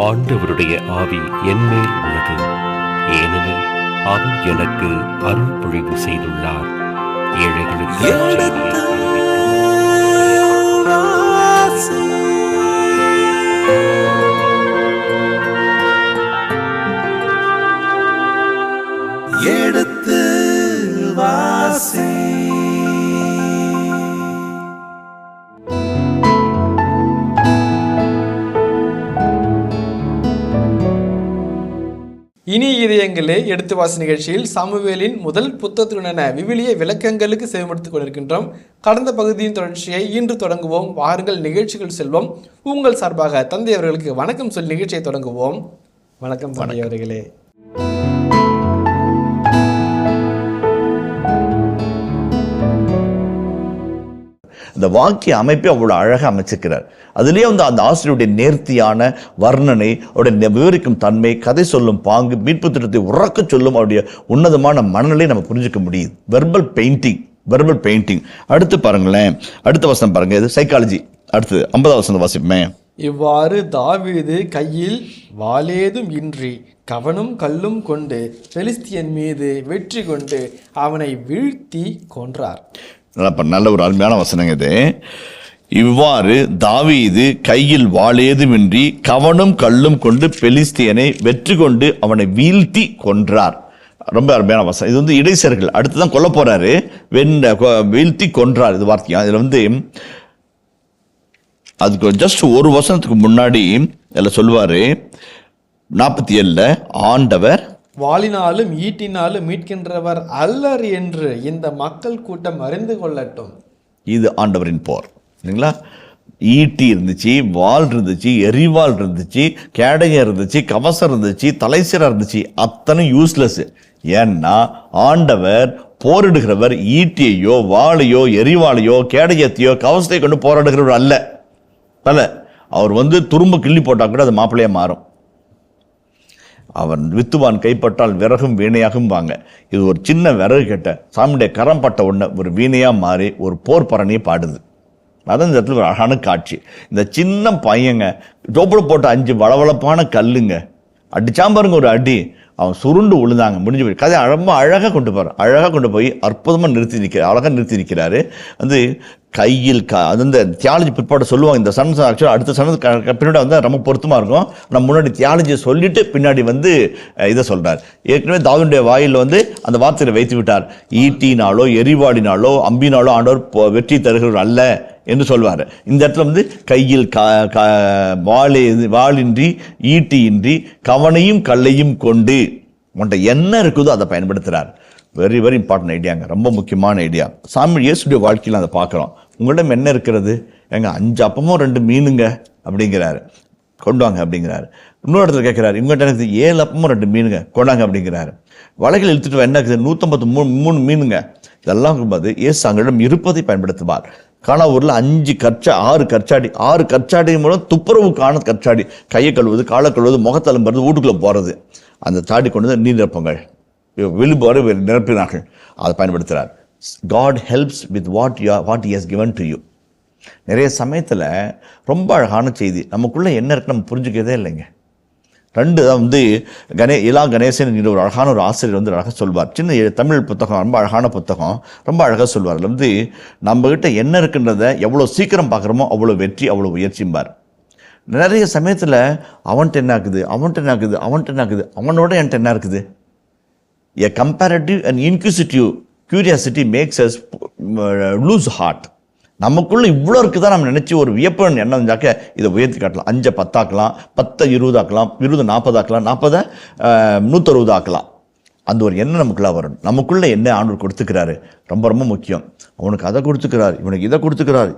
ஆண்டவருடைய ஆவி என்மேல் உள்ளது, ஏனெனில் அவர் எனக்கு அருள் பொழிவு செய்துள்ளார். ஏழைகளுக்கு எடுத்து வாசி. இனி இதயங்களே எடுத்து வாசி நிகழ்ச்சியில் சாமுவேலின் முதல் புத்தகத்துடனான விவிலிய விளக்கங்களுக்கு செவிமடுத்துக் கொண்டிருக்கின்றோம். கடந்த பகுதியின் தொடர்ச்சியை இன்று தொடங்குவோம். வாருங்கள் நிகழ்ச்சிகள் செல்வோம். உங்கள் சார்பாக தந்தை அவர்களுக்கு வணக்கம் சொல்லி நிகழ்ச்சியை தொடங்குவோம். வணக்கம் தந்தை அவர்களே. இந்த வாக்கிய அமைப்பை அவ்வளோ அழகாக அமைச்சிருக்கிறார். அதுலேயே அந்த ஆசிரியருடைய நேர்த்தியான வர்ணனை, அவருடைய விவரிக்கும் தன்மை, கதை சொல்லும் பாங்கு, மீட்பு திட்டத்தை உறக்க சொல்லும் அவருடைய உன்னதமான மனநிலை நம்ம புரிஞ்சுக்க முடியுது. Verbal painting. அடுத்து பாருங்களேன், அடுத்த வசனம் பாருங்க, இது சைக்காலஜி. அடுத்தது 50வது வசனம் வாசிப்போமே. இவ்வாறு தாவீது கையில் வாளேதும் இன்றி கவனும் கல்லும் கொண்டு பெலிஸ்தியன் மீது வெற்றி கொண்டு அவனை வீழ்த்தி கொன்றார். நல்ல ஒரு அருமையான வசனங்க இது. இவ்வாறு தாவீது கையில் வாளேதுமின்றி கவனும் கல்லும் கொண்டு பெலிஸ்தியனை வெற்றி கொண்டு அவனை வீழ்த்தி கொன்றார். ரொம்ப அருமையான வசனம். இது வந்து இடைசர்கள் அடுத்துதான் கொல்ல போறாரு. வீழ்த்தி கொன்றார் இது வார்த்தையா. இதுல அதுக்கு ஜஸ்ட் ஒரு வசனத்துக்கு முன்னாடி அதில் சொல்லுவாரு 47 ஆண்டவர் வாளினாலும் ஈட்டினாலும் மீட்கின்றவர் அல்லர் என்று இந்த மக்கள் கூட்டம் அறிந்து கொள்ளட்டும். இது ஆண்டவரின் போர் இல்லைங்களா. ஈட்டி இருந்துச்சு, வாள் இருந்துச்சு, எரிவாள் இருந்துச்சு, கேடயம் இருந்துச்சு, கவசம் இருந்துச்சு, தலைசீரா இருந்துச்சு. அத்தனை யூஸ்லெஸ். ஏன்னா ஆண்டவர் போரிடுகிறவர் ஈட்டியையோ வாளையோ எரிவாளையோ கேடயத்தையோ கவசத்தை கொண்டு போராடுகிறவர் அல்ல. அவர் துரும்ப கிள்ளி போட்டா கூட அது மாப்பிள்ளையா மாறும். அவன் வித்துவான் கைப்பட்டால் விறகும் வீணையாகும் வாங்க. இது ஒரு சின்ன விறகு கெட்ட சாமியுடைய கரம் பட்ட உடனே ஒரு வீணையா மாறி ஒரு போர் பரணியை பாடுது. அதான் இந்த இடத்துல ஒரு அழகான காட்சி. இந்த சின்ன பையங்க டோப்பில் போட்ட 5 வளவளப்பான கல்லுங்க அடிச்சாம் பாருங்க, ஒரு அடி அவன் சுருண்டு விழுந்தாங்க, முடிஞ்சு போய் கதை ரொம்ப அழகாக கொண்டு போய் அற்புதமாக நிறுத்தி நிற்கிறாரு. கையில் அந்த தியாலஜி பிற்பாடு சொல்லுவாங்க. இந்த சன் ஆக்சுவலாக அடுத்த சனது பின்னாடி ரொம்ப பொருத்தமாக இருக்கும். நம்ம முன்னாடி தியாலஜியை சொல்லிட்டு பின்னாடி இதை சொல்கிறார். ஏற்கனவே தாவீதுடைய வாயில் அந்த வார்த்தையை வைத்து விட்டார். ஈட்டினாலோ எரிவாளினாலோ அம்பினாலோ ஆண்டவர் வெற்றி தருகிறவர் அல்ல என்று சொல்வார். இந்த இடத்துல கையில் வாளின்றி ஈட்டியின்றி கவனையும் கல்லையும் கொண்டு உன்ட்ட என்ன இருக்குதோ அதை பயன்படுத்துகிறார். வெரி வெரி இம்பார்ட்டன்ட் ஐடியாங்க, ரொம்ப முக்கியமான ஐடியா. சாமி இயேசுடைய வாழ்க்கையில் அதை பார்க்குறோம். உங்களிடம் என்ன இருக்கிறது? 5 அப்பமும் 2 மீனுங்க அப்படிங்கிறாரு, கொண்டாங்க அப்படிங்கிறாரு. இன்னொரு இடத்துல கேட்குறாரு, இவங்ககிட்ட எனக்கு 7 அப்பமும் 2 மீனுங்க கொண்டாங்க அப்படிங்கிறாரு. வலைகள் இழுத்துட்டு என்ன இருக்குது? 153 மீனுங்க. இதெல்லாம் இருக்கும்போது இயேசு அங்களிடம் இருப்பதை பயன்படுத்துவார். காணாவூரில் 6 கற்சாடி மூலம் துப்புரவுக்கான கற்சாடி, கையை கழுவுது, காலை கழுவுது, முகத்தலும்புறது, வீட்டுக்குள்ளே போகிறது. அந்த சாடி கொண்டு நீர் நிரப்புங்கள், விழும்போடு நிரப்பினார்கள். அதை பயன்படுத்துகிறார். God helps with what he has given to you. நிறைய சமயத்தில் ரொம்ப அழகான செய்தி நமக்குள்ளே என்ன இருக்குன்னு நம்ம புரிஞ்சுக்கிறதே இல்லைங்க. 2 தான் இலா கணேசன் என்கிற ஒரு அழகான ஒரு ஆசிரியர் அழகாக சொல்வார். சின்ன தமிழ் புத்தகம், ரொம்ப அழகான புத்தகம், ரொம்ப அழகாக சொல்வார். நம்மகிட்ட என்ன இருக்குன்றதை எவ்வளோ சீக்கிரம் பார்க்குறோமோ அவ்வளோ வெற்றி, அவ்வளோ உயர்ச்சிம்பார். நிறைய சமயத்தில் அவன்கிட்ட என்ன ஆகுது, அவனோட என்கிட்ட என்ன இருக்குது. A comparative and inquisitive curiosity makes us lose heart. நமக்குள்ள இவ்வளோ இருக்குதான் நம்ம நினச்சி ஒரு வியப்பு என்ன செஞ்சாக்க இதை உயர்த்தி காட்டலாம். 5 10 ஆக்கலாம், 10 20 ஆக்கலாம், 20 40 ஆக்கலாம், 40 160 ஆக்கலாம். அந்த ஒரு எண்ணம் நமக்குள்ளே வரணும். நமக்குள்ளே என்ன ஆண்டவர் கொடுத்துக்கிறாரு ரொம்ப ரொம்ப முக்கியம். அவனுக்கு அதை கொடுத்துக்கிறார், இவனுக்கு இதை கொடுத்துக்கிறார்,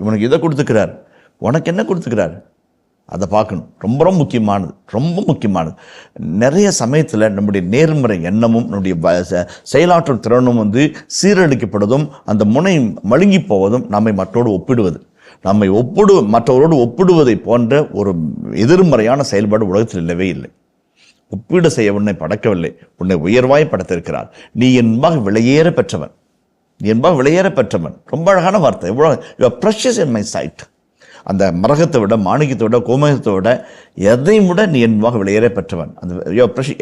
உனக்கு என்ன கொடுத்துக்கிறார் அதை பார்க்கணும். ரொம்ப முக்கியமானது. நிறைய சமயத்தில் நம்முடைய நேர்மறை எண்ணமும் நம்முடைய செயலாற்றல் திறனும் சீரழிக்கப்படுவதும் அந்த முனை மழுங்கி போவதும் நம்மை மற்றவரோடு ஒப்பிடுவதை போன்ற ஒரு எதிர்மறையான செயல்பாடு உலகத்தில் இல்லவே இல்லை. ஒப்பீடு செய்ய உன்னை படைக்கவில்லை, உன்னை உயர்வாய் படைத்திருக்கிறார். நீ என்பாக விலையேற பெற்றவன். ரொம்ப அழகான வார்த்தை. You are precious in my sight. அந்த மரகத்தை விட, மாணிக்கத்தை விட, கோமேகத்தை விட, எதையும் விட நீ என்பாக விலையேற பெற்றவன். அந்த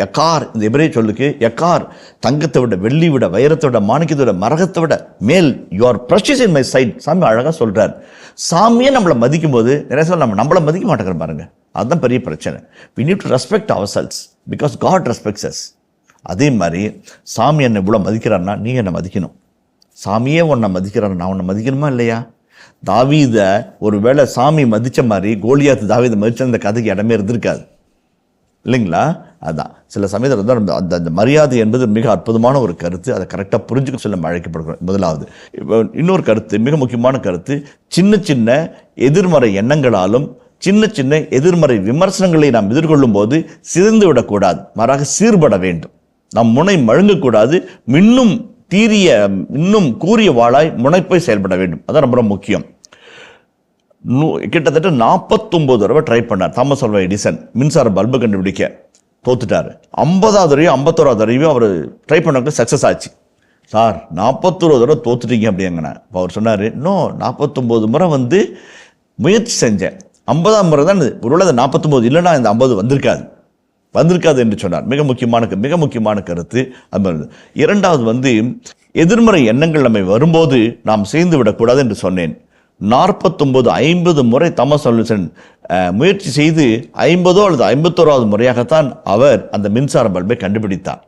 எக்கார், இந்த எபிரேய சொல்லுக்கு எக்கார், தங்கத்தை விட, வெள்ளி விட, வைரத்தை விட, மாணிக்கத்தை விட, மரகத்தை விட மேல், you are precious in my sight. சாமி அழகாக சொல்கிறார். சாமியே நம்மளை மதிக்கும் போது நிறைய சொல்ல நம்மளை மதிக்க மாட்டேங்கிற பாருங்க. அதுதான் பெரிய பிரச்சனை. we need to respect ourselves because God respects us. அதே மாதிரி சாமி என்னை இவ்வளோ மதிக்கிறான்னா நீ என்னை மதிக்கணும். சாமியே உன்னை மதிக்கிறான், நான் உன்னை மதிக்கணுமா இல்லையா? தாவீதை ஒரு வேளை சாமி மதித்த மாதிரி கோலியாத்து தாவீதை மதித்த அந்த கதைக்கு இடமே இருந்திருக்காது இல்லைங்களா? அதுதான் சில சமயத்தில் தான் அந்த மரியாதை என்பது மிக அற்புதமான ஒரு கருத்து. அதை கரெக்டாக புரிஞ்சுக்க சொல்ல அழைக்கப்படுகிறோம். முதலாவது. இப்போ இன்னொரு கருத்து, மிக முக்கியமான கருத்து, சின்ன சின்ன எதிர்மறை எண்ணங்களாலும் சின்ன சின்ன எதிர்மறை விமர்சனங்களை நாம் எதிர்கொள்ளும் போது சிதைந்து விடக்கூடாது, மாறாக சீர்பட வேண்டும். நாம் முனை மழுங்கக்கூடாது, இன்னும் கூறிய வாளாய் முனைப்பை செயல்பட வேண்டும். அதான் ரொம்ப முக்கியம். கிட்டத்தட்ட 49 தடவை ட்ரை பண்ணார் தாமஸ் ஆல்வா எடிசன் மின்சார பல்பு கண்டுபிடிக்க, தோத்துட்டார். 50வது தடவையும் 51வது தடவையும் அவர் ட்ரை பண்ண சக்ஸஸ் ஆச்சு. சார் 41 தடவை தோத்துட்டீங்க அப்படிங்கன்னா அவர் சொன்னார், இன்னும் 49 முறை முயற்சி செஞ்சேன், 50ஆம் முறை தான் ஒருவேளை 49 இல்லைன்னா இந்த 50 வந்திருக்காது என்று சொன்னார். மிக முக்கியமான கருத்து. இரண்டாவது எதிர்மறை எண்ணங்கள் நம்மை வரும்போது நாம் செய்து விடக்கூடாது என்று சொன்னேன். 49-50 முறை தாமஸ் ஆல்வா முயற்சி செய்து 50 அல்லது 51வது முறையாகத்தான் அவர் அந்த மின்சார பல்பை கண்டுபிடித்தார்.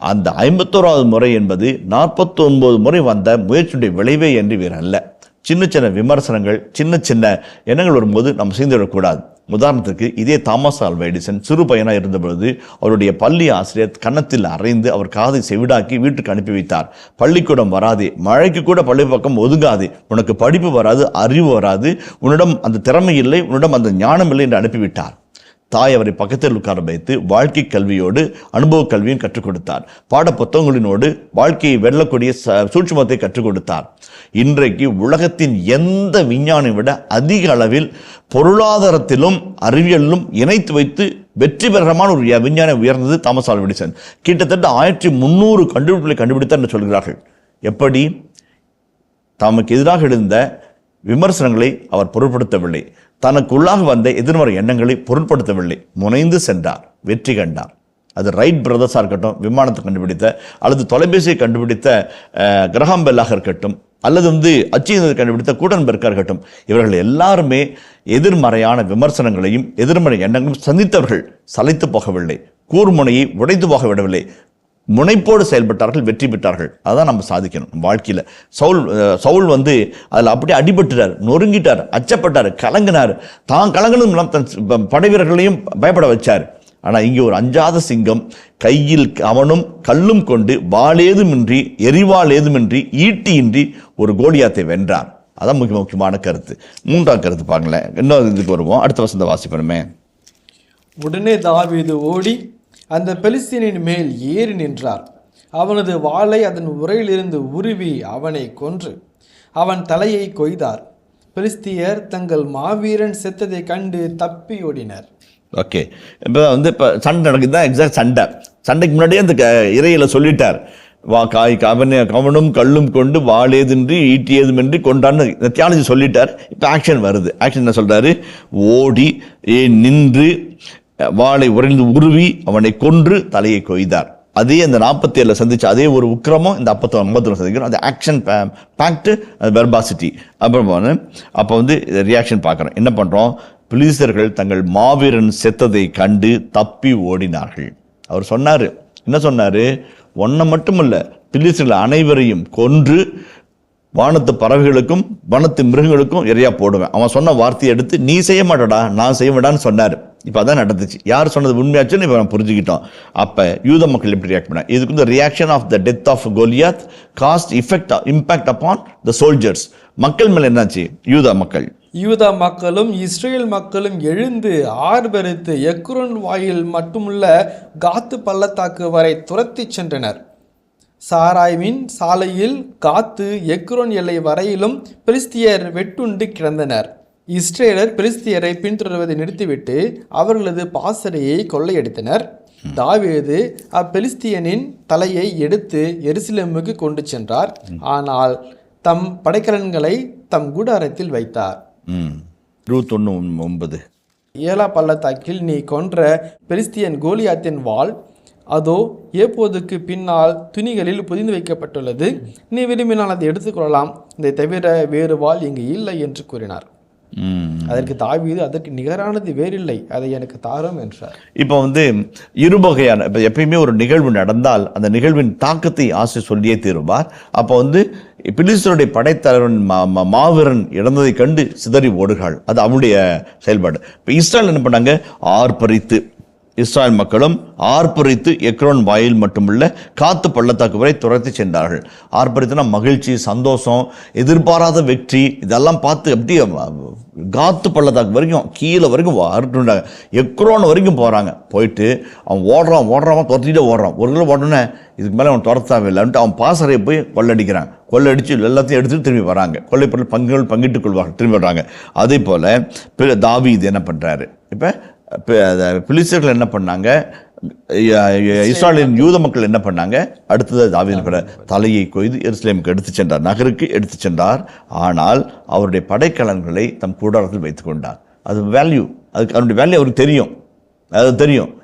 அந்த 51வது முறை என்பது 49 முறை வந்த முயற்சியுடைய விளைவே என்று வேறு அல்ல. சின்ன சின்ன விமர்சனங்கள், சின்ன சின்ன எண்ணங்கள் வரும்போது நம்ம செய்துவிடக்கூடாது. உதாரணத்துக்கு இதே தாமஸ் ஆல்வா எடிசன் சிறு பையனாக இருந்தபொழுது அவருடைய பள்ளி ஆசிரியர் கன்னத்தில் அறைந்து அவர் காதை செவிடாக்கி வீட்டுக்கு அனுப்பி வைத்தார். பள்ளிக்கூடம் வராதே, மழைக்கு கூட பள்ளி பக்கம் ஒதுங்காதே, உனக்கு படிப்பு வராது, அறிவு வராது, உன்னிடம் அந்த திறமை இல்லை, உன்னிடம் அந்த ஞானம் இல்லை என்று அனுப்பிவிட்டார். தாய் அவரை பக்கத்தில் உட்கார வைத்து வாழ்க்கை கல்வியோடு அனுபவ கல்வியும் கற்றுக் கொடுத்தார். பாட புத்தகங்களினோடு வாழ்க்கையை வெல்லக்கூடிய சூட்சுமத்தை கற்றுக் கொடுத்தார். இன்றைக்கு உலகத்தின் எந்த விஞ்ஞானியை விட அதிக அளவில் பொருளாதாரத்திலும் அறிவியலிலும் இணைத்து வைத்து வெற்றி பெறமான ஒரு விஞ்ஞானி உயர்ந்தது தாமஸ் ஆல்வா எடிசன். கிட்டத்தட்ட 1300 கண்டுபிடிப்புகளை கண்டுபிடித்தார் என்று சொல்கிறார்கள். எப்படி? தமக்கு எதிராக எழுந்த விமர்சனங்களை அவர் பொருட்படுத்தவில்லை, தனக்குள்ளாக வந்த எதிர்மறை எண்ணங்களை பொருட்படுத்தவில்லை, முனைந்து சென்றார், வெற்றி கண்டார். அது ரைட் பிரதர்ஸாக இருக்கட்டும், விமானத்தை கண்டுபிடித்த, அல்லது தொலைபேசியை கண்டுபிடித்த கிரஹாம் பெல்லாக இருக்கட்டும், அல்லது அச்சீனத்தை கண்டுபிடித்த கூட்டன்பெர்க்காக இருக்கட்டும், இவர்கள் எல்லாருமே எதிர்மறையான விமர்சனங்களையும் எதிர்மறை எண்ணங்களையும் சந்தித்தவர்கள். சளைத்து போகவில்லை, கூர்முனையை உடைத்து போக விடவில்லை, முனைப்போடு செயல்பட்டார்கள், வெற்றி பெற்றார்கள். அதான் நம்ம சாதிக்கணும் வாழ்க்கையில். சவுல் அதில் அப்படியே அடிபட்டுட்டார், நொறுங்கிட்டார், அச்சப்பட்டார், கலங்கினார். தான் கலங்கினதும் தன் படை வீரர்களையும் பயப்பட வச்சார். ஆனால் இங்கே ஒரு அஞ்சாத சிங்கம் கையில் அவனும் கல்லும் கொண்டு வாளேதுமின்றி எரிவாளேதுமின்றி ஈட்டியின்றி ஒரு கோலியாத்தை வென்றார். அதான் முக்கியமான கருத்து. மூன்றாம் கருத்து பாருங்களேன், இன்னொரு இதுக்கு வருவோம், அடுத்த வசந்த வாசிப்போமே. உடனே தாவீது ஓடி அந்த பெலிஸ்தீனின் மேல் ஏறி நின்றார். அவனது வாளை அதன் உரையிலிருந்து உருவி அவனை கொன்று அவன் தலையை கொய்தார். பெலிஸ்தியர் தங்கள் மாவீரன் செத்ததை கண்டு தப்பி ஓடினர். ஓகே, இப்போ இப்போ சண்டை நடக்குது தான், எக்ஸாக்ட் சண்டைக்கு முன்னாடியே அந்த இறையில சொல்லிட்டார், கவனும் கல்லும் கொண்டு வாளேதின்றி ஈட்டியதுமின்றி கொண்டான்னு தியாலஜி சொல்லிட்டார். இப்போ ஆக்ஷன் வருது. ஆக்ஷன் என்ன சொல்றாரு? ஓடி நின்று வாளை உறைந்து உருவி அவனை கொன்று தலையை கொய்தார். அதே அந்த 47 சந்திச்ச அதே ஒரு உக்கிரமும் இந்த 50 சந்திக்கிறோம். அது ஆக்ஷன் பேக்டு, அது வெர்பாசிட்டி. அப்புறம் அப்போ ரியாக்ஷன் பார்க்குறோம். என்ன பண்ணுறோம்? பிலிஸ்தர்கள் தங்கள் மாவீரன் செத்ததை கண்டு தப்பி ஓடினார்கள். அவர் சொன்னார், என்ன சொன்னார்? ஒன்றை மட்டுமல்ல, பிலிஸ்தர்கள் அனைவரையும் கொன்று வானத்து பறவைகளுக்கும் வனத்து மிருகங்களுக்கும் இறையா போடுவேன். அவன் சொன்ன வார்த்தையை எடுத்து நீ செய்ய மாட்டடா, நான் செய்ய மாட்டான்னு சொன்னார். இப்போ அதான் நடந்துச்சு. யார் சொன்னது உண்மையாச்சுன்னு இப்போ நம்ம புரிஞ்சுக்கிட்டோம். அப்போ யூத மக்கள் எப்படி ரியாக்ட் பண்ணாங்க? இதுக்கு reaction of the death of Goliath cast impact upon the soldiers. மக்கள் மேலே என்னாச்சு? யூதா மக்களும் இஸ்ரேல் மக்களும் எழுந்து ஆர்ப்பரித்து எக்ரோன் வாயில் மட்டுமுள்ள காத்து பள்ளத்தாக்கு வரை துரத்தி சென்றனர். சாராய்மின் சாலையில் காத்து எக்ரோன் எல்லை வரையிலும் பெலிஸ்தியர் வெட்டுண்டு கிடந்தனர். இஸ்ரேலர் பெலிஸ்தியரை பின்தொடர்வதை நிறுத்திவிட்டு அவர்களது பாசறையை கொள்ளையடித்தனர். தாவீது அப்பெலிஸ்தியனின் தலையை எடுத்து எருசலேமுக்கு கொண்டு சென்றார். ஆனால் தம் படைக்கலன்களை தம் கூடாரத்தில் வைத்தார். 21:9. ஏலா பள்ளத்தாக்கில் நீ கொன்ற பெலிஸ்தியன் கோலியாத்தின் வாள் அதோ ஏப்போதுக்கு பின்னால் துணிகளில் புதிந்து வைக்கப்பட்டுள்ளது. நீ விரும்பினால் அதை எடுத்துக்கொள்ளலாம், இதை தவிர வேறு வாள் இங்கு இல்லை என்று கூறினார். அதற்கு தாவீது, அதற்கு நிகரானது வேறில்லை, அதை எனக்கு தாரும் என்றார். இப்போ இருவகையான, இப்போ எப்பயுமே ஒரு நிகழ்வு நடந்தால் அந்த நிகழ்வின் தாக்கத்தை ஆசை சொல்லியே தீருவார். அப்போ பிலிஸ்தருடைய படைத்தலைவன் மாவீரன் இழந்ததை கண்டு சிதறி ஓடுகிறாள். அது அவனுடைய செயல்பாடு. இப்போ இஸ்ரேல் என்ன பண்ணாங்க? ஆர்ப்பரித்து, இஸ்ராயல் மக்களும் ஆர்ப்பரித்து எக்ரோன் வாயில் மட்டுமல்ல காத்து பள்ளத்தாக்கு வரை துரத்தி சென்றார்கள். ஆர்ப்பரித்துனா மகிழ்ச்சி, சந்தோஷம், எதிர்பாராத வெற்றி, இதெல்லாம் பார்த்து அப்படியே காத்து பள்ளத்தாக்கு வரைக்கும் கீழே வரைக்கும் அறுட்டுண்டாங்க. எக்ரோன் வரைக்கும் போகிறாங்க. போயிட்டு அவன் ஓடுறான் துரத்திட்டே ஓடுறான். ஒரு கிலோ ஓடனே இதுக்கு மேலே அவன் துரத்தாவே இல்லைன்ட்டு அவன் பாசறையை போய் கொள்ளடிக்கிறான். கொள்ளடிச்சு எல்லாத்தையும் எடுத்துட்டு திரும்பி வராங்க. கொள்ளைப்பொருள் பங்கிட்டுக் கொள்வார்கள், திரும்பி வர்றாங்க. அதே போல் தாவீது என்ன பண்ணுறாரு? இப்போ பிலிஸ்தர்கள் என்ன பண்ணாங்க? இஸ்ராயலின் யூத மக்கள் என்ன பண்ணாங்க? அடுத்தது தாவீது தலையை கொய்து எருசலேமுக்கு எடுத்து சென்றார், நகருக்கு எடுத்து சென்றார். ஆனால் அவருடைய படைக்கலன்களை தம் கூடாரத்தில் வைத்துக் கொண்டார். அது வேல்யூ, அதுக்கு அவருடைய வேல்யூ அவருக்கு தெரியும். அது தெரியும்.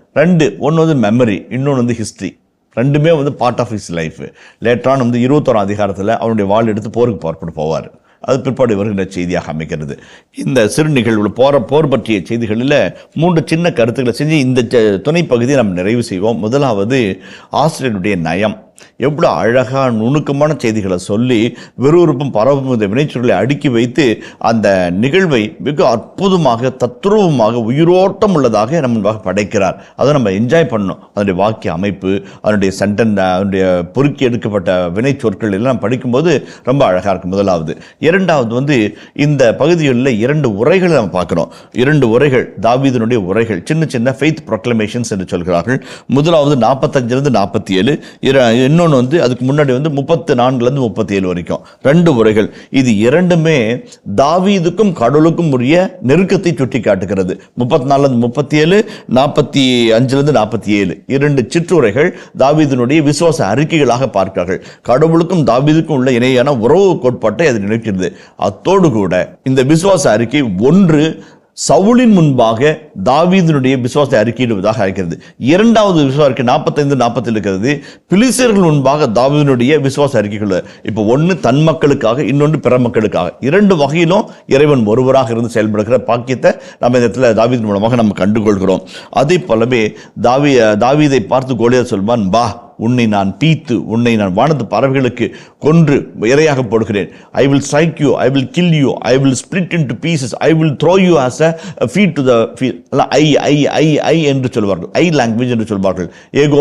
ஒன்று மெமரி, இன்னொன்று ஹிஸ்ட்ரி. ரெண்டுமே பார்ட் ஆஃப் ஹிஸ் லைஃப். லேட்டரான் 21ஆம் அதிகாரத்தில் அவனுடைய வாள் எடுத்து போருக்கு புறப்பட்டு போவார். அது பிற்பாடு வருகின்ற செய்தியாக அமைக்கிறது. இந்த சிறு நிகழ்வுகள் போர் பற்றிய செய்திகளில் 3 சின்ன கருத்துக்களை செஞ்சு இந்த துணை பகுதியை நம்ம நிறைவு செய்வோம். முதலாவது, ஆசிரியருடைய நயம். எவ்வளோ அழகாக நுணுக்கமான செய்திகளை சொல்லி விறுவிறுப்பும் பரவும் இந்த வினைச்சொல்லை அடுக்கி வைத்து அந்த நிகழ்வை மிக அற்புதமாக, தத்ரூபமாக, உயிரோட்டம் உள்ளதாக நம்ம படைக்கிறார். அதை நம்ம என்ஜாய் பண்ணணும். அதனுடைய வாக்கிய அமைப்பு, அதனுடைய அதனுடைய பொறுக்கி எடுக்கப்பட்ட வினை சொற்கள் எல்லாம் படிக்கும்போது ரொம்ப அழகாக இருக்கும். முதலாவது. இரண்டாவது, இந்த பகுதிகளில் 2 உரைகளை நம்ம பார்க்குறோம். 2 உரைகள், தாவீதினுடைய உரைகள், சின்ன சின்ன ஃபெய்த் ப்ரொக்ளமேஷன்ஸ் என்று சொல்கிறார்கள். முதலாவது 45 47, இன்னொன்று அதுக்கு முன்னாடி 34 37 வரைக்கும் 2 உரைகள். இது இரண்டுமே தாவீதுக்கும் கடவுளுக்கும் உரிய நெருக்கத்தை சுட்டி காட்டுகிறது. 34 37, 45 47 2 சிற்றுரைகள் தாவீதினுடைய விசுவாச அறிக்கைகளாக பார்க்கிறார்கள். கடவுளுக்கும் தாவீதுக்கும் உள்ள இணையான உறவு கோட்பாட்டை அது நினைக்கிறது. அத்தோடு கூட இந்த விசுவாச அறிக்கை ஒன்று சவுலின் முன்பாக தாவீதினுடைய விசுவாசத்தை அறிக்கையிடுவதாக இருக்கிறது. இரண்டாவது விசுவாச அறிக்கை 45 40 இருக்கிறது. பிலிஸ்தர்கள் முன்பாக தாவீதினுடைய விசுவாச அறிக்கைகள். இப்போ ஒன்று தன் மக்களுக்காக, இன்னொன்று பிற மக்களுக்காக. 2 வகையிலும் இறைவன் ஒருவராக இருந்து செயல்படுகிற பாக்கியத்தை நம்ம இந்த இடத்துல தாவீதின் மூலமாக நம்ம கண்டுகொள்கிறோம். அதே போலவே தாவீதை பார்த்து கோலியாத் சொல்வான், பா, உன்னை நான் பீத்து, உன்னை நான் வானத்து பறவைகளுக்கு கொன்று இரையாக போடுகிறேன். I will strike you, I will kill you, I will split into pieces, I will throw you as a feed to the field. I என்று சொல்வார்கள். ஐ லாங்குவேஜ் என்று சொல்வார்கள். ஏகோ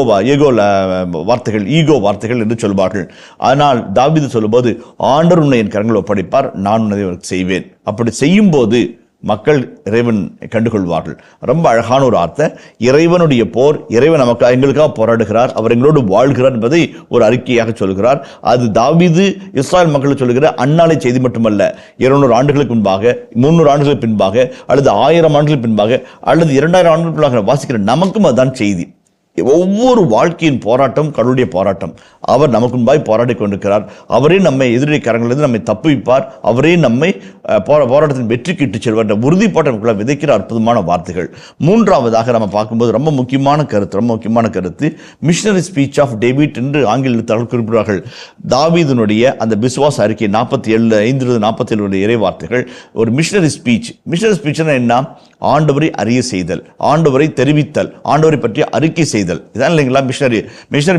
வார்த்தைகள், ஈகோ வார்த்தைகள் என்று சொல்வார்கள். ஆனால் தாவீது சொல்லும்போது, ஆண்டவர் உன்னை என் கரங்கள் ஒப்படைப்பார், நான் உன்னை செய்வேன். அப்படி செய்யும் போது மக்கள் இறைவன் கண்டுகொள்வார்கள். ரொம்ப அழகான ஒரு வார்த்தை. இறைவனுடைய போர், இறைவன் எங்களுக்காக போராடுகிறார், அவர் எங்களோடு வாழ்கிறார் என்பதை ஒரு அறிக்கையாக சொல்கிறார். அது தாவீது இஸ்ராயல் மக்களுக்கு சொல்லுகிற அந்நாளை செய்தி மட்டுமல்ல. 200 ஆண்டுகளுக்கு முன்பாக, 300 ஆண்டுகளுக்கு பின்பாக, அல்லது 1000 ஆண்டுகளுக்கு பின்பாக, அல்லது 2000 ஆண்டுகளுக்கு பின்பாக வாசிக்கிற நமக்கும் அதுதான் செய்தி. ஒவ்வொரு வாழ்க்கையின் போராட்டம் கடவுளுடைய போராட்டம். அவர் நமக்கு முன்பாய் போராடி கொண்டிருக்கிறார். அவரே நம்மை எதிரே கரங்களிலிருந்து நம்மை தப்புவிப்பார். அவரே நம்மை போராட்டத்தின் வெற்றிக்கு இட்டுச் செல்வார். உறுதிப்பாட்டை விதைக்கிற அற்புதமான வார்த்தைகள். மூன்றாவதாக நம்ம பார்க்கும்போது ரொம்ப முக்கியமான கருத்து மிஷனரி ஸ்பீச் ஆஃப் டேவிட் என்று ஆங்கில எழுத்தாளர்கள் குறிப்பிடுவார்கள். தாவீதினுடைய அந்த விசுவாச அறிக்கை 47 இறை வார்த்தைகள் ஒரு மிஷனரி ஸ்பீச். மிஷனரி ஸ்பீச்னா என்ன? ஆண்டவரை அறிய செய்தல், ஆண்டவரை தெரிவித்தல், ஆண்டவரை பற்றி அறிக்கை செய்தல். இதான் இல்லைங்களா மிஷனரி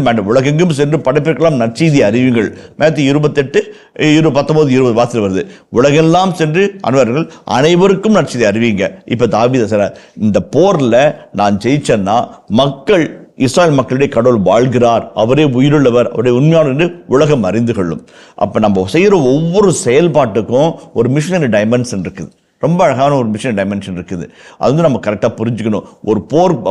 மேண்டேட். உலகெங்கும் சென்று படைப்பிற்கெல்லாம் நற்செய்தி அறிவிங்கள். மேத்யூ 28:19-20 வாசல் வருது. உலகெல்லாம் சென்று அனைவர்கள் அனைவருக்கும் நற்செய்தி அறிவிங்க. இப்ப தாவீது சொல்றார், இந்த போர்ல நான் ஜெயிச்சேன்னா மக்கள், இஸ்ராயல் மக்களுடைய கடவுள் வாழ்கிறார், அவரே உயிருள்ளவர், அவருடைய உண்மையான என்று உலகம் அறிந்து கொள்ளும். அப்ப நம்ம செய்யற ஒவ்வொரு செயல்பாட்டுக்கும் ஒரு மிஷனரி டைமென்ஷன் இருக்குது. ரொம்ப அழகான ஒரு மிஷன் டைமென்ஷன் இருக்குது. அது நம்ம கரெக்டாக புரிஞ்சுக்கணும். ஒரு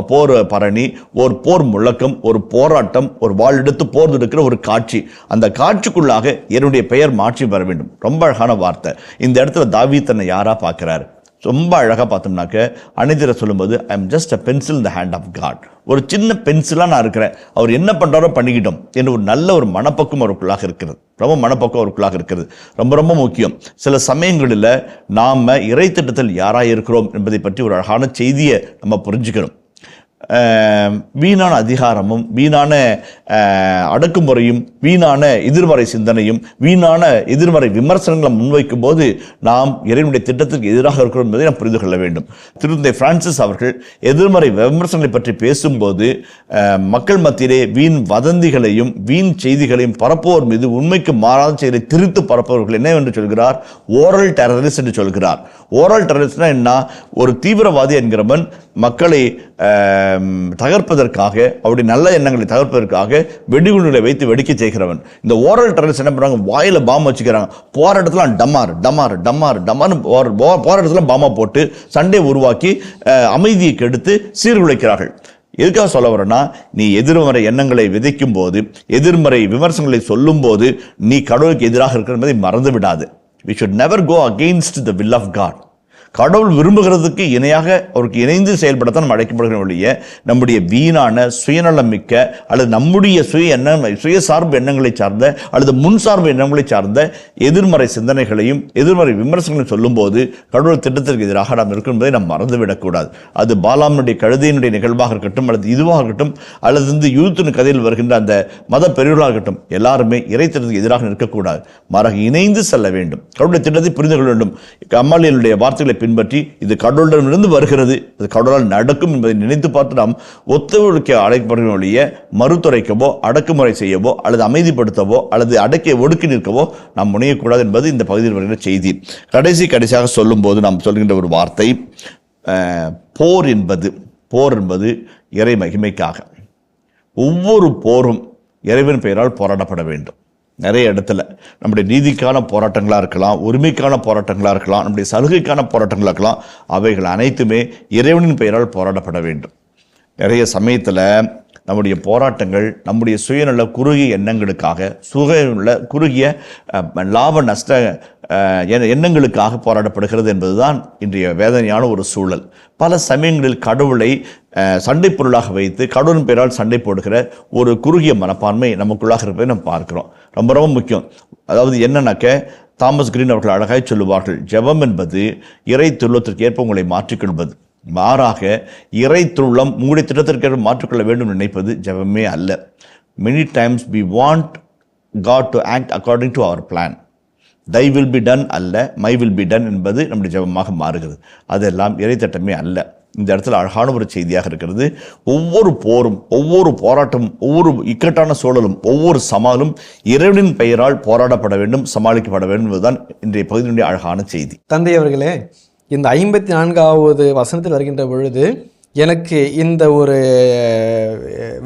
போர் பரணி, ஒரு போர் முழக்கம், ஒரு போராட்டம், ஒரு வாள் எடுத்து போர் எடுக்கிற ஒரு காட்சி. அந்த காட்சிக்குள்ளாக என்னுடைய பெயர் மாற்றி வர வேண்டும். ரொம்ப அழகான வார்த்தை. இந்த இடத்துல தாவீது தன்னை யாரா பார்க்கிறார்? ரொம்ப அழகாக பார்த்தோம்னாக்க அநீதிரை சொல்லும்போது I am just a pencil in the hand of God. ஒரு சின்ன பென்சிலாக நான் இருக்கிறேன், அவர் என்ன பண்ணுறாரோ பண்ணிக்கிட்டோம் என்று ஒரு நல்ல ஒரு மனப்பக்கம் அவருக்குள்ளாக இருக்கிறது. ரொம்ப மனப்பக்கம் அவருக்குள்ளாக இருக்கிறது ரொம்ப ரொம்ப முக்கியம். சில சமயங்களில் நாம் இறை திட்டத்தில் யாராக இருக்கிறோம் என்பதை பற்றி ஒரு அழகான செய்தியை நம்ம புரிஞ்சுக்கணும். வீணான அதிகாரமும் வீணான அடக்குமுறையும் வீணான எதிர்மறை சிந்தனையும் வீணான எதிர்மறை விமர்சனங்களை முன்வைக்கும் போது நாம் இறைவனுடைய திட்டத்திற்கு எதிராக இருக்கிறோம் என்பதை நாம் புரிந்து கொள்ள வேண்டும். திருத்தந்தை பிரான்சிஸ் அவர்கள் எதிர்மறை விமர்சனங்களை பற்றி பேசும்போது மக்கள் மத்தியிலே வீண் வதந்திகளையும் வீண் செய்திகளையும் பரப்புவோர் மீது உண்மைக்கு மாறாத செய்தியை திரித்து பரப்புவர்கள் என்னவென்று சொல்கிறார்? ஓரல் டெரரிஸ்ட் என்று சொல்கிறார். ஓரல் டெரரிஸ்ட்னா என்ன? ஒரு தீவிரவாதி என்கிறவன் மக்களை தகர்ப்பதற்காக, அவருடைய நல்ல எண்ணங்களை தகர்ப்பதற்காக வெடிகுண்டுகளை வைத்து வெடிக்க செய்கிறவன். இந்த ஓரல் டெரரிஸ்ட் என்ன பண்றாங்க? வாயில பாம் வச்சுக்கிறாங்க. போற இடத்துல டமார் டமார் டமார் டமார் போற இடத்துல பாமா போட்டு சண்டை உருவாக்கி அமைதியை கெடுத்து சீர்குலைக்கிறார்கள். எதுக்காக சொல்ல வரேன்னா, நீ எதிர்மறை எண்ணங்களை விதைக்கும் போது, எதிர்மறை விமர்சனங்களை சொல்லும் போது நீ கடவுளுக்கு எதிராக இருக்கிற என்பதை மறந்து விடாது. We should never go against the will of God. கடவுள் விரும்புகிறதுக்கு இணையாக அவருக்கு இணைந்து செயல்படத்தான் நம்ம அழைக்கப்படுகிற வழியே நம்முடைய வீணான சுயநலம் மிக்க அல்லது நம்முடைய சுயசார்பு எண்ணங்களை சார்ந்த அல்லது முன்சார்பு எண்ணங்களை சார்ந்த எதிர்மறை சிந்தனைகளையும் எதிர்மறை விமர்சனங்களையும் சொல்லும் போது கடவுள் திட்டத்திற்கு எதிராக நாம் இருக்கும் என்பதை நாம் மறந்துவிடக்கூடாது. அது பாலாமனுடைய கழுதையினுடைய நிகழ்வாக இருக்கட்டும், அல்லது இதுவாக இருக்கட்டும், அல்லது யூத்தின் கதையில் வருகின்ற அந்த மத பெரியவர்களாக இருக்கட்டும், எல்லாருமே இறை திட்டத்துக்கு எதிராக நிற்கக்கூடாது. மாறாக இணைந்து செல்ல வேண்டும். கடவுளுடைய திட்டத்தை புரிந்து கொள்ள வேண்டும். அம்மாளியனுடைய வார்த்தைகளை பின்பற்றி இது கடவுளிடமிருந்து வருகிறது, அது கடவுளால் நடக்கும் என்பதை நினைத்து பார்த்து நாம் ஒத்துழைக்க அழைக்கப்படுகிற மறுத்துரைக்கவோ அடக்குமுறை செய்யவோ அல்லது அமைதிப்படுத்தவோ அல்லது அடக்கி ஒடுக்கி நிற்கவோ நாம் முனையக்கூடாது என்பது இந்த பகுதியில் வருகிற செய்தி. கடைசியாக சொல்லும் போது நாம் சொல்கின்ற ஒரு வார்த்தை, போர் என்பது இறை மகிமைக்காக. ஒவ்வொரு போரும் இறைவன் பெயரால் போராடப்பட வேண்டும். நிறைய இடத்துல நம்முடைய நீதிக்கான போராட்டங்களாக இருக்கலாம், உரிமைக்கான போராட்டங்களாக இருக்கலாம், நம்முடைய சலுகைக்கான போராட்டங்களாக இருக்கலாம், அவைகள் அனைத்துமே இறைவனின் பெயரால் போராடப்பட வேண்டும். நிறைய சமயத்தில் நம்முடைய போராட்டங்கள் நம்முடைய சுயநல குறுகிய எண்ணங்களுக்காக, குறுகிய லாப நஷ்ட எண்ணங்களுக்காக போராடப்படுகிறது என்பதுதான் இன்றைய வேதனையான ஒரு சூழல். பல சமயங்களில் கடவுளை சண்டை பொருளாக வைத்து கடவுளின் பெயரால் சண்டை போடுகிற ஒரு குறுகிய மனப்பான்மை நமக்குள்ளாக இருப்பதை நம்ம பார்க்கிறோம். ரொம்ப ரொம்ப முக்கியம். அதாவது என்னன்னாக்க, தாமஸ் கிரீன் அவர்கள் அழகாய் சொல்லுவார்கள், ஜெபம் என்பது இறை துள்ளத்திற்கு ஏற்ப உங்களை மாற்றிக்கொள்வது. மாறாக இறை துள்ளம் உங்களுடைய திட்டத்திற்கு மாற்றிக்கொள்ள வேண்டும் நினைப்பது ஜெபமே அல்ல. Many times we want God to act according to our plan. Thy will be done அல்ல, my will be done என்பது நம்முடைய ஜெபமாக மாறுகிறது. அதெல்லாம் இறை திட்டமே அல்ல. இந்த இடத்துல அழகான ஒரு செய்தியாக இருக்கிறது. ஒவ்வொரு போரும், ஒவ்வொரு போராட்டமும், ஒவ்வொரு இக்கட்டான சூழலும், ஒவ்வொரு சவாலும் இறைவனின் பெயரால் போராடப்பட வேண்டும், சமாளிக்கப்பட வேண்டும் என்பதுதான் இன்றைய பகுதியினுடைய அழகான செய்தி. தந்தை அவர்களே, இந்த 54வது வசனத்தில் வருகின்ற பொழுது எனக்கு இந்த ஒரு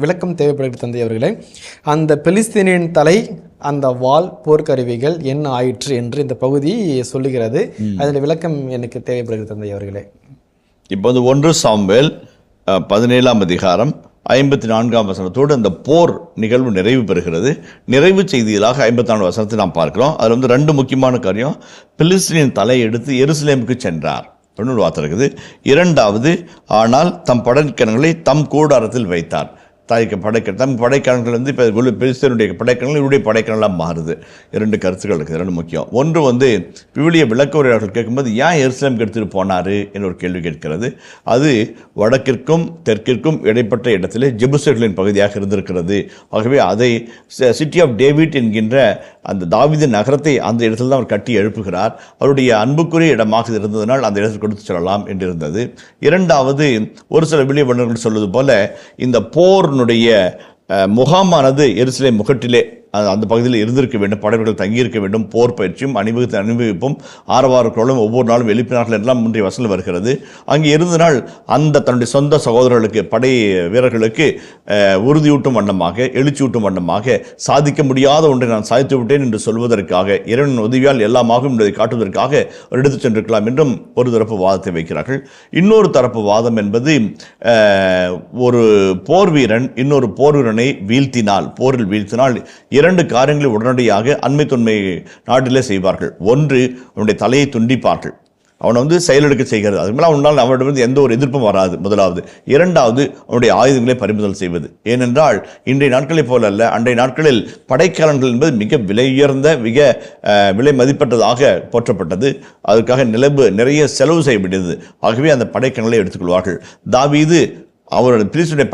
விளக்கம் தேவைப்படுகிறது. தந்தை அவர்களே, அந்த பெலிஸ்தீனின் தலை, அந்த வாள், போர்க்கருவிகள் என்ன ஆயிற்று என்று இந்த பகுதி சொல்லுகிறது. அதனுடைய விளக்கம் எனக்கு தேவைப்படுகிறது தந்தை அவர்களே. இப்போது 1 சாமுவேல் 17ஆம் அதிகாரம் 54ஆம் வசனத்தோடு அந்த போர் நிகழ்வு நிறைவு பெறுகிறது. நிறைவு செய்திகளாக 54 வசனத்தை நாம் பார்க்கிறோம். அதில் 2 முக்கியமான காரியம். பெலிஸ்தீனின் தலையை எடுத்து எருசலேமுக்கு சென்றார் ஒரு வார்த்தை இருக்குது. 2வது, ஆனால் தம் படைக்கலங்களை தம் கூடாரத்தில் வைத்தார். தம் படைக்கலங்கள் இப்போ பெலிஸ்தீனுடைய படைக்கலங்கள் இவருடைய படைக்கலங்களாக மாறுது. 2 கருத்துக்கள் இருக்குது, 2 முக்கியம். ஒன்று விவிலிய விளக்க உரையாளர்கள் கேட்கும்போது ஏன் எருசலேமுக்கு எடுத்துகிட்டு போனார் என்ற ஒரு கேள்வி கேட்கிறது. அது வடக்கிற்கும் தெற்கிற்கும் இடைப்பட்ட இடத்திலே ஜெபுசலேமின் பகுதியாக இருந்திருக்கிறது. ஆகவே அதை சிட்டி ஆஃப் டேவிட் என்கின்ற அந்த தாவீது நகரத்தை அந்த இடத்துல தான் அவர் கட்டி எழுப்புகிறார். அவருடைய அன்புக்குரிய இடமாக இருந்ததனால் அந்த இடத்தில் கொடுத்து செல்லலாம் என்று இருந்தது. 2வது, ஒரு சில விவிலிய வல்லுநர்கள் சொல்வது போல இந்த போர் முகாமானது எருசலேம் முகட்டிலே அந்த பகுதியில் இருந்திருக்க வேண்டும். படைவர்கள் தங்கியிருக்க வேண்டும். போர் பயிற்சியும் அணிவகுப்பும் ஆரவாரங்களும் ஒவ்வொரு நாளும் எழுப்பினார்கள் எல்லாம் முன்றைய வசனம் வருகிறது. அங்கே இருந்தனால் அந்த தன்னுடைய சொந்த சகோதரர்களுக்கு, படை வீரர்களுக்கு உறுதியூட்டும் வண்ணமாக, எழுச்சியூட்டும் வண்ணமாக, சாதிக்க முடியாத ஒன்றை நான் சாதித்து விட்டேன் என்று சொல்வதற்காக, இறைவனின் உதவியால் எல்லாமாகும் என்பதை காட்டுவதற்காக எடுத்து சென்றிருக்கலாம் என்றும் ஒரு தரப்பு வாதத்தை வைக்கிறார்கள். இன்னொரு தரப்பு வாதம் என்பது, ஒரு போர் வீரன் இன்னொரு போர் வீரனை போரில் வீழ்த்தினால் 2 காரியங்களை உடனடியாக அண்மை தொன்மை நாட்டிலே செய்வார்கள். ஒன்று, அவனுடைய தலையை துண்டிப்பார்கள். அவனை வந்து செயலெடுக்க செய்கிறது. அதுக்கு மேலே அவனால் அவனிடம் எந்த ஒரு எதிர்ப்பும் வராது. முதலாவது. இரண்டாவது, அவனுடைய ஆயுதங்களை பறிமுதல் செய்வது. ஏனென்றால் இன்றைய நாட்களைப் போல அல்ல, அன்றைய நாட்களில் படைக்கலன்கள் என்பது மிக விலையுயர்ந்த, மிக விலை மதிப்பற்றதாக போற்றப்பட்டது. அதற்காக நிறைய செலவு செய்யப்பட்டது. ஆகவே அந்த படைக்கலன்களை எடுத்துக்கொள்வார்கள். தாவீது அவருடைய பிலிஸ்தருடைய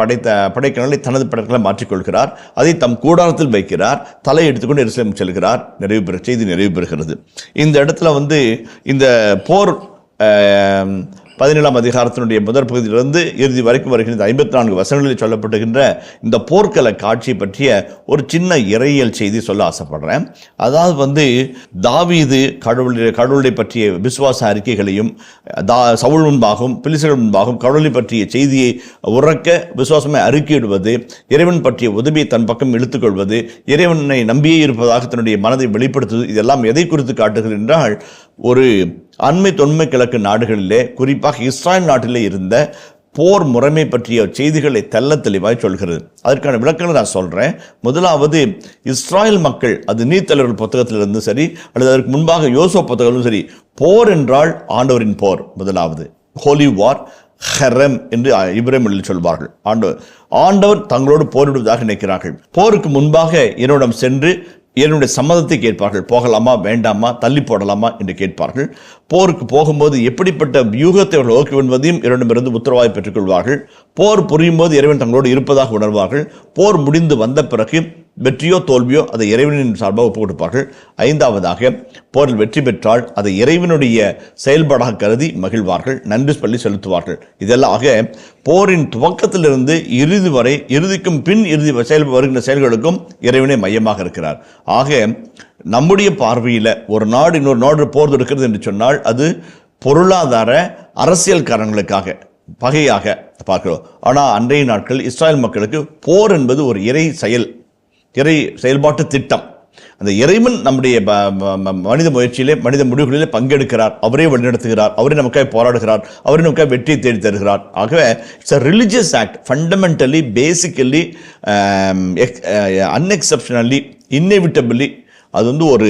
படைக்கலன்களை தனது படைக்கலை மாற்றிக்கொள்கிறார். அதை தம் கூடாரத்தில் வைக்கிறார். தலை எடுத்துக்கொண்டு எருசலேம் செல்கிறார். செய்தி நிறைவு பெறுகிறது. இந்த இடத்துல வந்து இந்த போர் 17ஆம் அதிகாரத்தினுடைய முதற் பகுதியிலிருந்து இறுதி வரைக்கும் வருகின்ற 54 வசனங்களில் சொல்லப்பட்டுகின்ற இந்த போர்க்கள காட்சியை பற்றிய ஒரு சின்ன இறையியல் செய்தி சொல்ல ஆசைப்படுறேன். அதாவது வந்து தாவீது கடவுளை பற்றிய விசுவாச அறிக்கைகளையும் சவுல் முன்பாகவும் பிலிஸ்தர்கள் முன்பாகவும் கடவுளை பற்றிய செய்தியை உறக்க விசுவாசமாய் அறிக்கையிடுவது, இறைவன் பற்றிய உதவியை தன் பக்கம் இழுத்துக்கொள்வது, இறைவனை நம்பியே இருப்பதாக தன்னுடைய மனதை வெளிப்படுத்துவது, இதெல்லாம் எதை குறித்து காட்டுகிறது என்றால், ஒரு அண்மை தொன்மை கிழக்கு நாடுகளிலே, குறிப்பாக இஸ்ராயல் நாட்டிலே இருந்த போர் முறைமை பற்றிய செய்திகளை தெல்ல தெளிவாய் சொல்கிறது. அதற்கான விளக்கங்களை நான் சொல்கிறேன். முதலாவது, இஸ்ராயல் மக்கள், அது நீதித்தலைவர்கள் புத்தகத்திலிருந்து சரி அல்லது அதற்கு முன்பாக யோசுவா புத்தகத்திலும் சரி, போர் என்றால் ஆண்டவரின் போர். முதலாவது ஹோலி வார், ஹெரம் என்று இப்ராஹிம் மொழியில் சொல்வார்கள். ஆண்டவர் தங்களோடு போரிடுவதாக நினைக்கிறார்கள். போருக்கு முன்பாக என்னிடம் சென்று என்னுடைய சம்மதத்தை கேட்பார்கள். போகலாமா, வேண்டாமா, தள்ளி போடலாமா என்று கேட்பார்கள். போருக்கு போகும்போது எப்படிப்பட்ட வியூகத்தை அவர்கள் ஓக்கி என்பதையும் இறைவனிடமிருந்து உத்தரவாய் பெற்றுக்கொள்வார்கள். போர் புரியும் போது இறைவன் தங்களோடு இருப்பதாக உணர்வார்கள். போர் முடிந்து வந்த பிறகு வெற்றியோ தோல்வியோ அதை இறைவனின் சார்பாக ஒப்புக் கொடுப்பார்கள். ஐந்தாவதாக, போரில் வெற்றி பெற்றால் அதை இறைவனுடைய செயல்பாடாக கருதி மகிழ்வார்கள், நன்றி சொல்லி செலுத்துவார்கள். இதெல்லாம் ஆக போரின் துவக்கத்திலிருந்து இறுதி வரை, இறுதிக்கும் பின் இறுதி வருகின்ற செயல்களுக்கும் இறைவனே மையமாக இருக்கிறார். ஆக நம்முடைய பார்வையில் ஒரு நாடு இன்னொரு நாடு போர் தொடுக்கிறது என்று சொன்னால் அது பொருளாதார அரசியல் காரணங்களுக்காக, பகையாக பார்க்கிறோம். ஆனால் அன்றைய நாட்கள் இஸ்ராயல் மக்களுக்கு போர் என்பது ஒரு இறை செயல்பாட்டு திட்டம். அந்த இறைவன் நம்முடைய மனித முயற்சியிலே, மனித முடிவுகளிலே பங்கெடுக்கிறார். அவரே வழிநடத்துகிறார். அவரே நமக்காக போராடுகிறார். அவரே நமக்காக வெற்றியை தேடி தருகிறார். ஆகவே it's a religious act. Fundamentally, basically, unexceptionally, inevitably அது வந்து ஒரு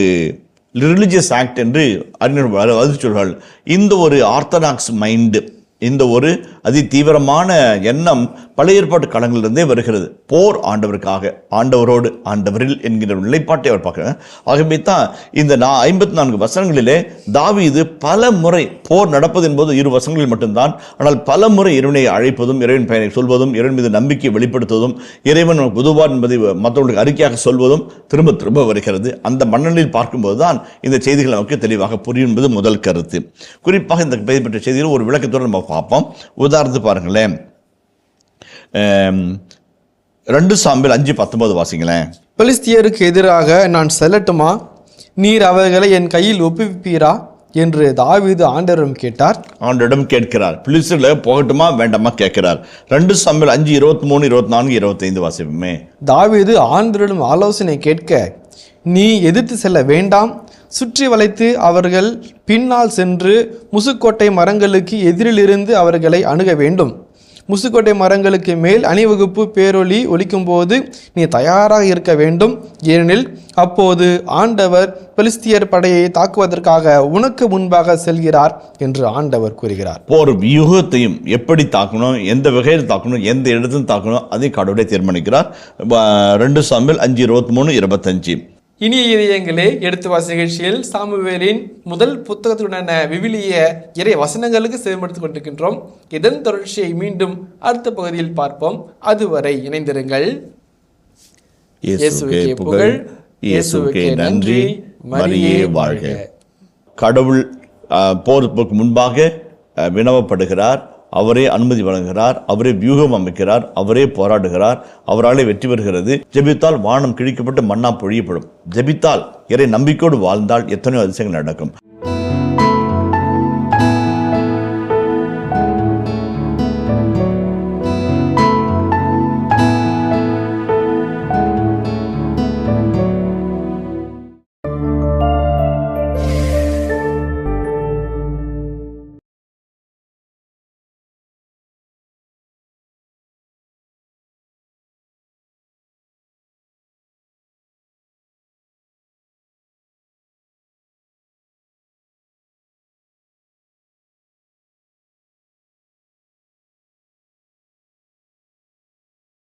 ரிலிஜியஸ் ஆக்ட் என்று அறிஞர்கள் அது சொல்வார்கள். இந்த ஒரு ஆர்த்தடாக்ஸ் மைண்டு, இந்த ஒரு அதி தீவிரமான எண்ணம் பழைய ஏற்பாட்டு காலங்களிலிருந்தே வருகிறது. போர் ஆண்டவருக்காக, ஆண்டவரோடு, ஆண்டவரில் என்கிற நிலைப்பாட்டை அவர் பார்க்கிறார். ஆகவே தான் இந்த 54 வசனங்களிலே தாவீது பல முறை, போர் நடப்பது என்பது 2 வசனங்களில் மட்டும்தான், ஆனால் பல முறை இறைவனை அழைப்பதும், இறைவன் பெயரை சொல்வதும், இறைவன் மீது நம்பிக்கை வெளிப்படுத்துவதும், இறைவன் உதவுவார் என்பதை மற்றவர்களுக்கு அறிக்கையாக சொல்வதும் திரும்ப திரும்ப வருகிறது. அந்த மன்னனில் பார்க்கும்போது தான் இந்த செய்திகள் நமக்கு தெளிவாக புரியும் என்பது முதல் கருத்து. குறிப்பாக இந்த பெற்ற செய்திகள் ஒரு விளக்கத்தோடு நம்ம பார்ப்போம். உதாரணத்துக்கு பாருங்களேன், 2 சாமுவேல் 5:19 வாசிங்களேன். பெலிஸ்தியருக்கு எதிராக நான் செல்லட்டுமா? நீர் அவர்களை என் கையில் ஒப்புவிப்பீரா என்று தாவீது ஆண்டவரிடம் கேட்டார். ஆண்டவரிடம் கேட்கிறார். பெலிஸ்தியர்ல போகட்டுமா வேண்டாமா கேட்கிறார். 2 சாமுவேல் 5:23, 24, 25 வாசிப்போமே. தாவீது ஆண்டவரிடம் ஆலோசனை கேட்க, நீ எதிர்த்து செல்ல வேண்டாம், சுற்றி வளைத்து அவர்கள் பின்னால் சென்று முசுக்கோட்டை மரங்களுக்கு எதிரிலிருந்து அவர்களை அணுக வேண்டும். முசுக்கோட்டை மரங்களுக்கு மேல் அணிவகுப்பு பேரொலி ஒலிக்கும் போது நீ தயாராக இருக்க வேண்டும். ஏனெனில் அப்போது ஆண்டவர் பெலிஸ்தியர் படையை தாக்குவதற்காக உனக்கு முன்பாக செல்கிறார் என்று ஆண்டவர் கூறுகிறார். போர் வியூகத்தையும் எப்படி தாக்கணும், எந்த வகையில் தாக்கணும், எந்த இடத்துல தாக்கணும், அதை கடவுளை தீர்மானிக்கிறார். 2 சாமுவேல் 5:23, 25. இனிய இதயங்களே, எடுத்து வாசி நிகழ்ச்சியில் சாமுவேலின் முதல் புத்தகத்துடனான விவிலிய இறை வசனங்களுக்கு செவிமடுத்துக் கொண்டிருக்கின்றோம். இதன் தொடர்ச்சியை மீண்டும் அடுத்த பகுதியில் பார்ப்போம். அதுவரை இணைந்திருங்கள். இயேசுவுக்கே புகழ், இயேசுவுக்கே நன்றி, மரியே வாழ்க. கடவுள் போருக்கு முன்பாக வினவப்படுகிறார். அவரே அனுமதி வழங்குகிறார். அவரே வியூகம் அமைக்கிறார். அவரே போராடுகிறார். அவராலே வெற்றி பெறுகிறது. ஜெபித்தால் வானம் கிழிக்கப்பட்டு மன்னா பொழியப்படும். ஜெபித்தால் இறை நம்பிக்கையோடு வாழ்ந்தால் எத்தனையோ அதிசயங்கள் நடக்கும்.